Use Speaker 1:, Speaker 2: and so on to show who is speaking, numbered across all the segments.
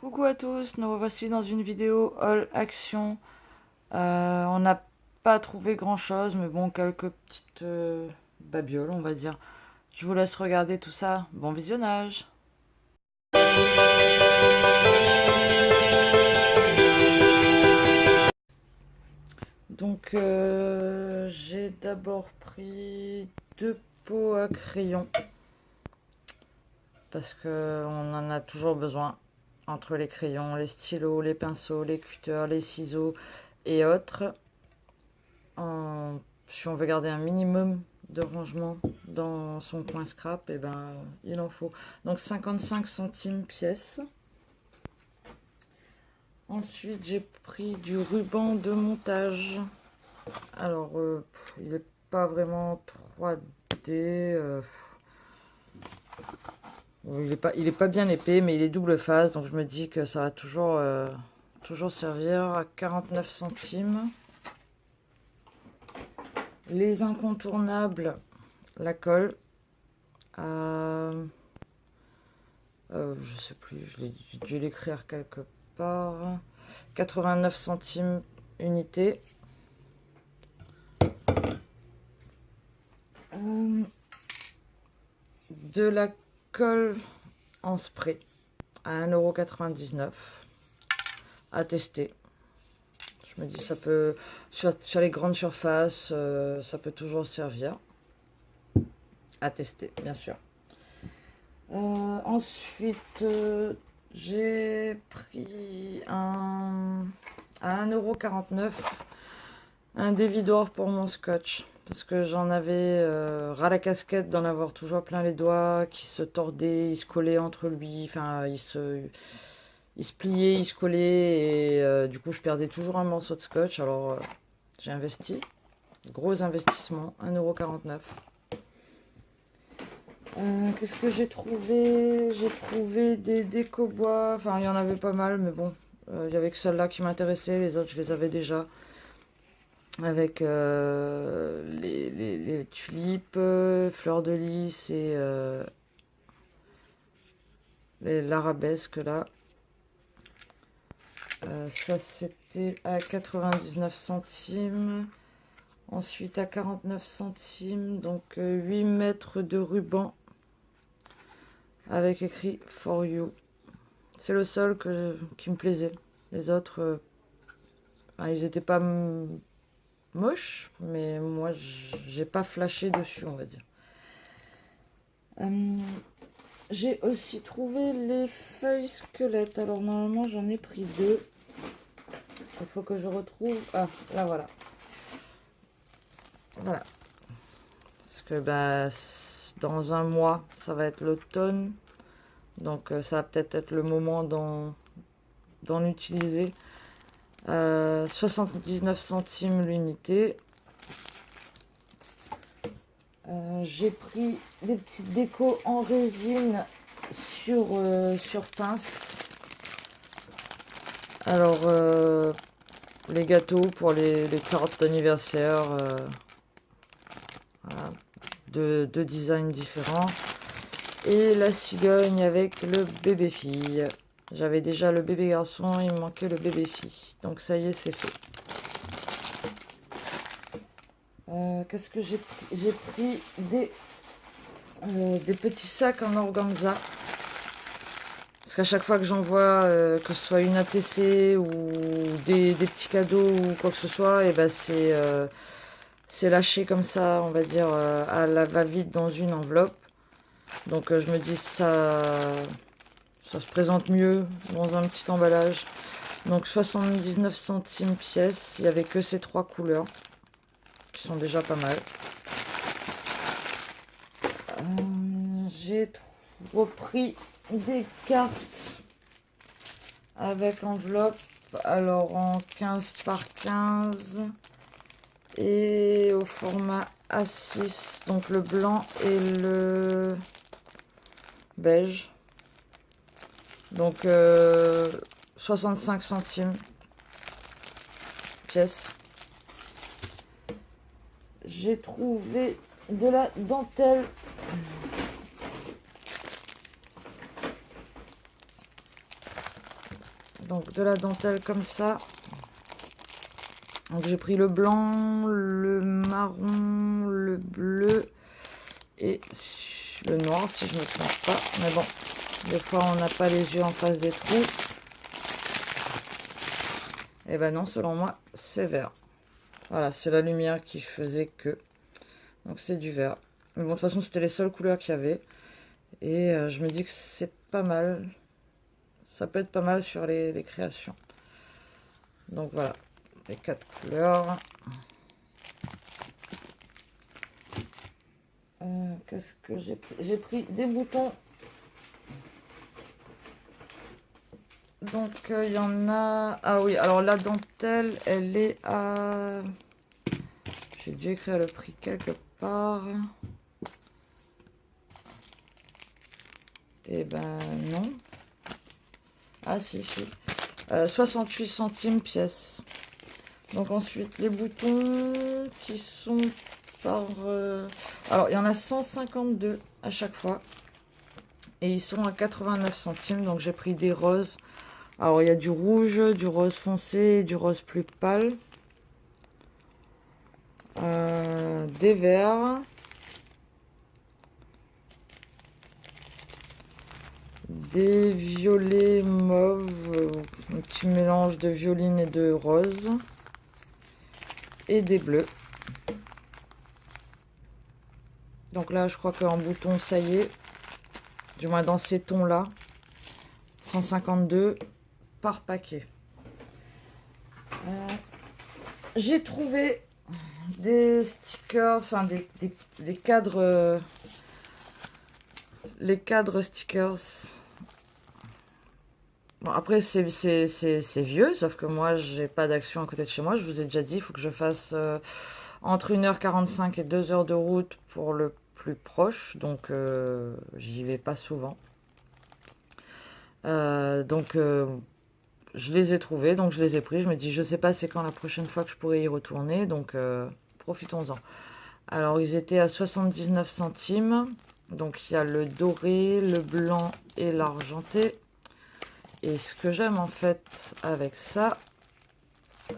Speaker 1: Coucou à tous, nous revoici dans une vidéo All Action. On n'a pas trouvé grand chose, mais bon, quelques petites babioles, on va dire. Je vous laisse regarder tout ça. Bon visionnage! Donc, j'ai d'abord pris deux pots à crayons parce qu'on en a toujours besoin entre les crayons, les stylos, les pinceaux, les cutters, les ciseaux et autres. Si on veut garder un minimum de rangement dans son coin scrap, et ben il en faut. Donc 55 centimes pièce. Ensuite, j'ai pris du ruban de montage. Alors, il n'est pas vraiment 3D. Il est pas bien épais, mais il est double face. Donc, je me dis que ça va toujours servir à 49 centimes. Les incontournables, la colle. Je sais plus, j'ai dû l'écrire quelque part. 89 centimes unité. De la colle en spray à 1,99 € à tester. Je me dis ça peut sur les grandes surfaces, ça peut toujours servir à tester, bien sûr. Ensuite, j'ai pris à 1,49 € un dévidoir pour mon scotch. Parce que j'en avais ras la casquette d'en avoir toujours plein les doigts, qui se tordaient, ils se collaient entre lui, enfin ils se pliaient, ils se collaient, et du coup je perdais toujours un morceau de scotch. Alors j'ai investi, gros investissement, 1,49 €. Qu'est-ce que j'ai trouvé? J'ai trouvé des déco-bois, enfin il y en avait pas mal, mais bon, il n'y avait que celle-là qui m'intéressait, les autres je les avais déjà. Avec les tulipes, fleurs de lys et l'arabesque là. Ça c'était à 99 centimes. Ensuite à 49 centimes, donc 8 mètres de ruban avec écrit For You. C'est le seul qui me plaisait. Les autres, ils n'étaient pas moche, mais moi j'ai pas flashé dessus, on va dire. J'ai aussi trouvé les feuilles squelettes. Alors normalement j'en ai pris deux. Il faut que je retrouve. Ah, là voilà. Voilà. Parce que dans un mois, ça va être l'automne. Donc ça va peut-être être le moment d'en utiliser. 79 centimes l'unité. J'ai pris des petites décos en résine sur pince. Alors les gâteaux pour les carottes d'anniversaire, voilà, de designs différents, et la cigogne avec le bébé fille. J'avais déjà le bébé garçon, il me manquait le bébé fille. Donc ça y est, c'est fait. Qu'est-ce que j'ai pris? J'ai pris des petits sacs en organza. Parce qu'à chaque fois que j'en vois, que ce soit une ATC ou des petits cadeaux ou quoi que ce soit, et ben c'est lâché comme ça, on va dire, à la va-vite dans une enveloppe. Donc je me dis ça se présente mieux dans un petit emballage. Donc 79 centimes pièce, il n'y avait que ces trois couleurs qui sont déjà pas mal. J'ai repris des cartes avec enveloppe, alors en 15 par 15 et au format A6, donc le blanc et le beige. Donc 65 centimes pièce. J'ai trouvé de la dentelle. Donc de la dentelle comme ça. Donc j'ai pris le blanc, le marron, le bleu et le noir si je ne me trompe pas. Mais bon, des fois on n'a pas les yeux en face des trous. Et ben non, selon moi, c'est vert. Voilà, c'est la lumière qui faisait que. Donc c'est du vert. Mais bon, de toute façon, c'était les seules couleurs qu'il y avait. Et je me dis que c'est pas mal. Ça peut être pas mal sur les créations. Donc voilà, les 4 couleurs. Qu'est-ce que j'ai pris? J'ai pris des boutons. Donc il y en a... Ah oui, alors la dentelle, elle est à... J'ai dû écrire le prix quelque part. Eh ben non. Ah si, si. 68 centimes pièce. Donc ensuite, les boutons qui sont par... Alors, il y en a 152 à chaque fois. Et ils sont à 89 centimes. Donc j'ai pris des roses. Alors, il y a du rouge, du rose foncé et du rose plus pâle. Des verts. Des violets mauves, un petit mélange de violine et de rose. Et des bleus. Donc là, je crois qu'en bouton, ça y est. Du moins dans ces tons-là. 152 par paquet. J'ai trouvé des stickers, enfin des cadres... les cadres stickers. Bon, après, c'est vieux, sauf que moi, j'ai pas d'action à côté de chez moi. Je vous ai déjà dit, il faut que je fasse entre 1h45 et 2 heures de route pour le plus proche. Donc, j'y vais pas souvent. Je les ai trouvés, donc je les ai pris. Je me dis, je sais pas c'est quand la prochaine fois que je pourrai y retourner. Donc, profitons-en. Alors, ils étaient à 79 centimes. Donc, il y a le doré, le blanc et l'argenté. Et ce que j'aime en fait avec ça,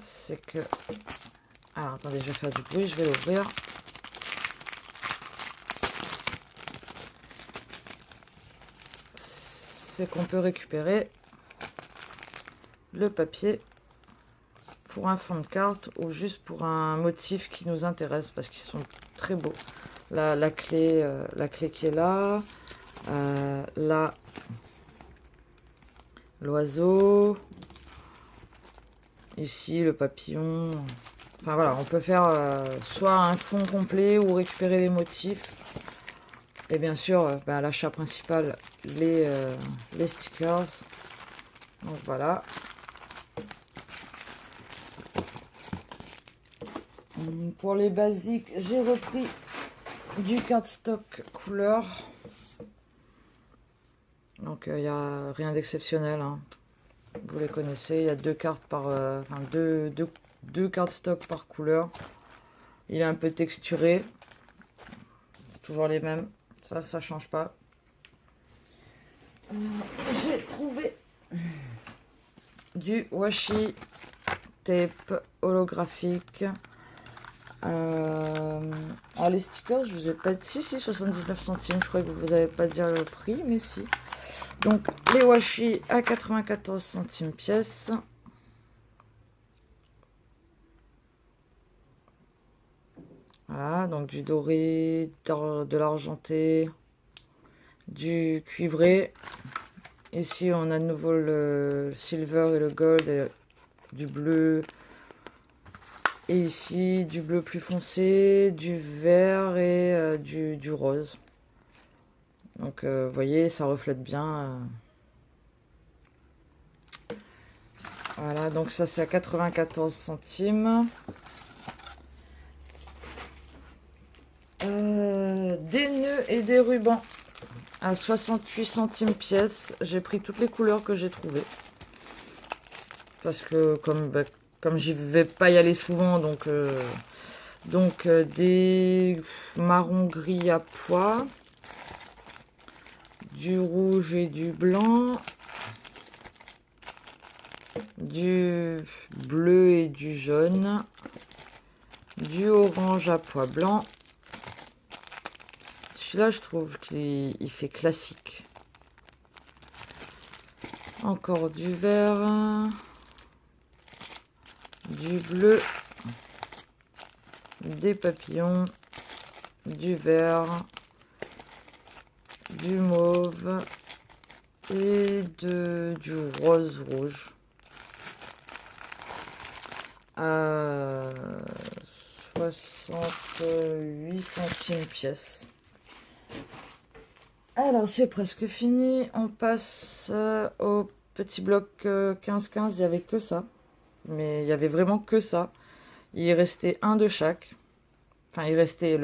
Speaker 1: c'est que... Alors attendez, je vais faire du bruit, je vais l'ouvrir. C'est qu'on peut récupérer le papier pour un fond de carte ou juste pour un motif qui nous intéresse parce qu'ils sont très beaux. La clé qui est là, là, l'oiseau, ici le papillon. Enfin voilà, on peut faire soit un fond complet ou récupérer les motifs. Et bien sûr, à l'achat principal, les stickers. Donc voilà. Pour les basiques, j'ai repris du cardstock couleur. Donc il n'y a rien d'exceptionnel. Hein. Vous les connaissez, il y a 2 cartes par... enfin, deux cardstock par couleur. Il est un peu texturé. Toujours les mêmes. Ça change pas. J'ai trouvé du washi tape holographique. Alors les stickers, je vous ai pas dit... Si, 79 centimes. Je crois que vous n'avez pas dire le prix, mais si. Donc les washi à 94 centimes pièce. Voilà, donc du doré, de l'argenté, du cuivré. Ici, on a de nouveau le silver et le gold, et du bleu. Et ici, du bleu plus foncé, du vert et du rose. Donc, vous voyez, ça reflète bien. Voilà, donc ça, c'est à 94 centimes. Des nœuds et des rubans à 68 centimes pièce. J'ai pris toutes les couleurs que j'ai trouvées. Parce que comme j'y vais pas y aller souvent, donc des marron gris à pois, du rouge et du blanc, du bleu et du jaune, du orange à pois blanc. Celui-là, je trouve qu'il fait classique. Encore du vert, du bleu, des papillons, du vert, du mauve et du rose rouge. À 68 centimes pièce. Alors c'est presque fini, on passe au petit bloc 15-15, il n'y avait que ça, mais il y avait vraiment que ça. Il restait un de chaque, enfin il restait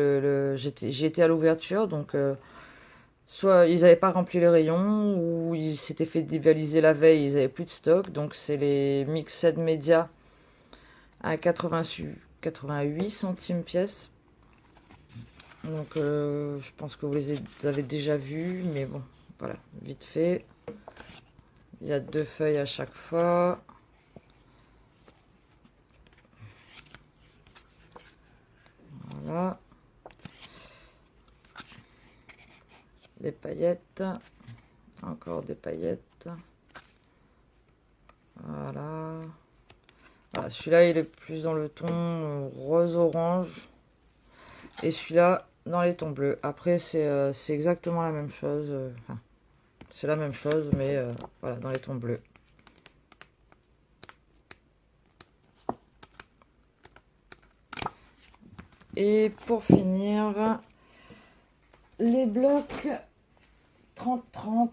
Speaker 1: j'y étais à l'ouverture, donc soit ils n'avaient pas rempli les rayons, ou ils s'étaient fait dévaliser la veille, ils n'avaient plus de stock, donc c'est les Mixed Media à 88 centimes pièce. Donc je pense que vous les avez déjà vus, mais bon, voilà, vite fait. Il y a 2 feuilles à chaque fois. Voilà. Les paillettes. Encore des paillettes. Voilà. Voilà, celui-là, il est plus dans le ton rose-orange. Et celui-là, dans les tons bleus. Après, c'est exactement la même chose. Enfin, c'est la même chose, mais voilà, dans les tons bleus. Et pour finir, les blocs 30-30.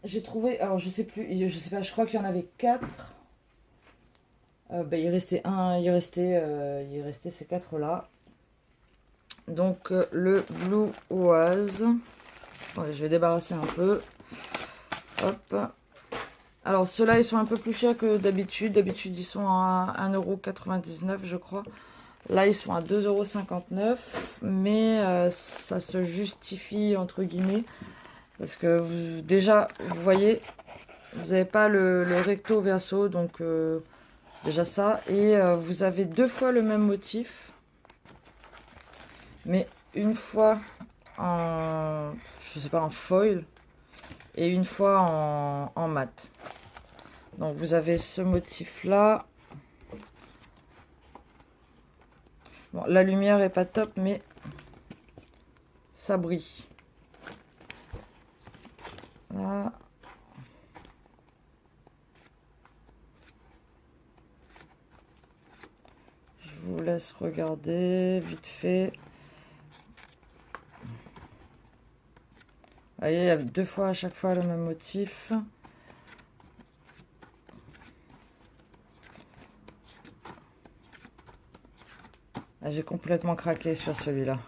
Speaker 1: J'ai trouvé, alors je sais plus, je sais pas, je crois qu'il y en avait 4. Il restait ces 4 là. Donc le Blue Oase. Attendez, je vais débarrasser un peu. Hop. Alors ceux-là, ils sont un peu plus chers que d'habitude. D'habitude, ils sont à 1,99 € je crois. Là, ils sont à 2,59 €. Mais ça se justifie, entre guillemets. Parce que déjà, vous voyez, vous n'avez pas le recto verso. Donc déjà ça. Et vous avez 2 fois le même motif. Mais une fois en, je sais pas, en foil et une fois en mat. Donc vous avez ce motif là. Bon, la lumière est pas top, mais ça brille. Là. Je vous laisse regarder vite fait. Vous voyez, il y a 2 fois à chaque fois le même motif. J'ai complètement craqué sur celui-là.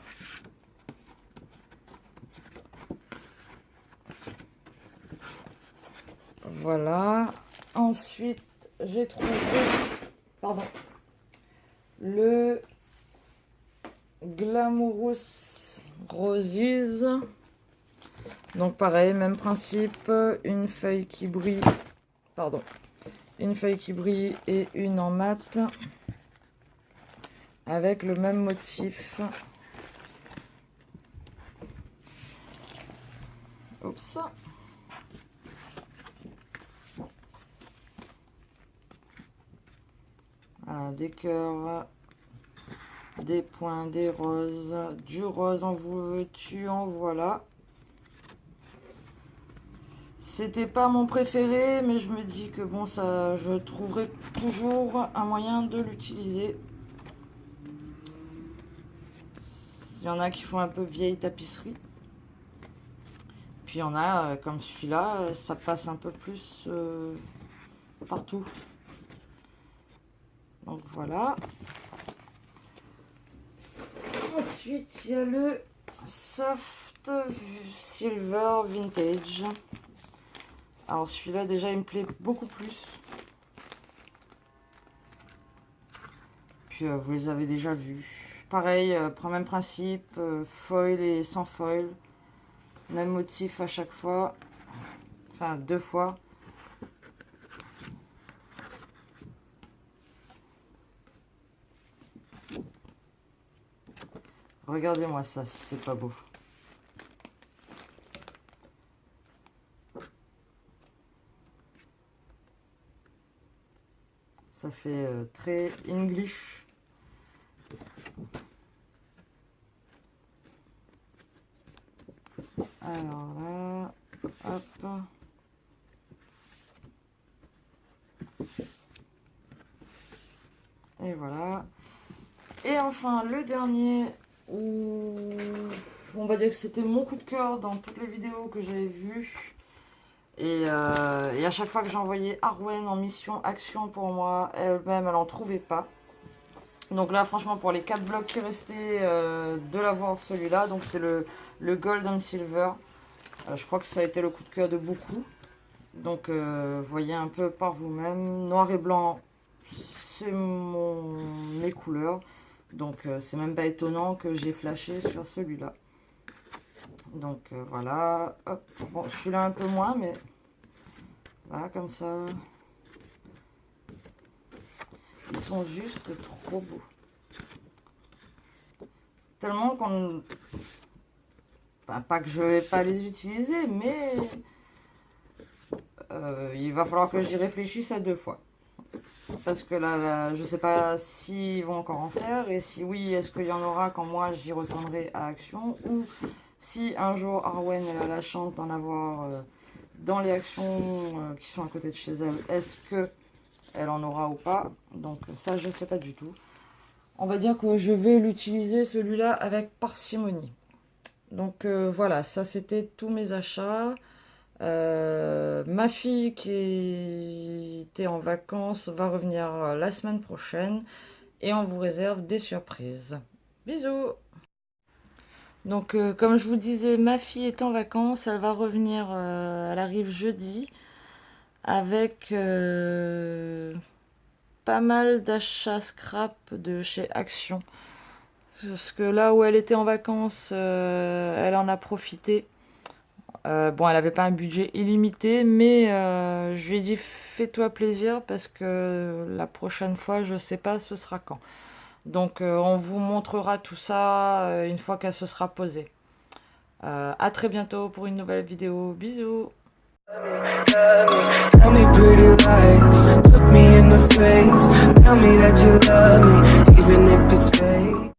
Speaker 1: Voilà. Ensuite, j'ai trouvé, pardon, le Glamorous Roses. Donc pareil, même principe, une feuille qui brille, pardon, une feuille qui brille et une en mat, avec le même motif. Oups. Ah, des cœurs, des points, des roses, du rose en veux-tu, en voilà. C'était pas mon préféré, mais je me dis que bon, ça, je trouverai toujours un moyen de l'utiliser. Il y en a qui font un peu vieille tapisserie. Puis il y en a, comme celui-là, ça passe un peu plus partout. Donc voilà. Ensuite, il y a le Soft Silver Vintage. Alors celui-là, déjà, il me plaît beaucoup plus. Puis vous les avez déjà vus. Pareil, même principe, foil et sans foil. Même motif à chaque fois. Enfin, 2 fois. Regardez-moi ça, si c'est pas beau. Ça fait très English. Alors là, hop. Et voilà. Et enfin, le dernier, où on va dire que c'était mon coup de cœur dans toutes les vidéos que j'avais vues. Et à chaque fois que j'envoyais Arwen en mission action pour moi, elle-même, elle en trouvait pas. Donc là, franchement, pour les 4 blocs qui restaient, de l'avoir celui-là. Donc c'est le Gold and Silver. Je crois que ça a été le coup de cœur de beaucoup. Donc voyez un peu par vous-même. Noir et blanc, c'est mes couleurs. Donc c'est même pas étonnant que j'ai flashé sur celui-là. Donc voilà. Hop. Bon, je suis là un peu moins, mais voilà, comme ça. Ils sont juste trop beaux. Tellement qu'on... Enfin, pas que je vais pas les utiliser, mais il va falloir que j'y réfléchisse à 2 fois. Parce que là, je sais pas s'ils vont encore en faire, et si oui, est-ce qu'il y en aura quand moi j'y retournerai à Action, ou si un jour Arwen elle a la chance d'en avoir dans les actions qui sont à côté de chez elle, est-ce que elle en aura ou pas? Donc ça, je sais pas du tout. On va dire que je vais l'utiliser celui-là avec parcimonie. Donc voilà, ça c'était tous mes achats. Ma fille qui était en vacances va revenir la semaine prochaine et on vous réserve des surprises. Bisous! Donc comme je vous disais, ma fille est en vacances, elle va revenir, elle arrive jeudi avec pas mal d'achats scrap de chez Action. Parce que là où elle était en vacances, elle en a profité. Bon, elle n'avait pas un budget illimité, mais je lui ai dit fais-toi plaisir parce que la prochaine fois, je sais pas ce sera quand. Donc on vous montrera tout ça une fois qu'elle se sera posée. À très bientôt pour une nouvelle vidéo. Bisous. Tell me pretty lies, look me in the face, tell me that you love me, even if it's fake.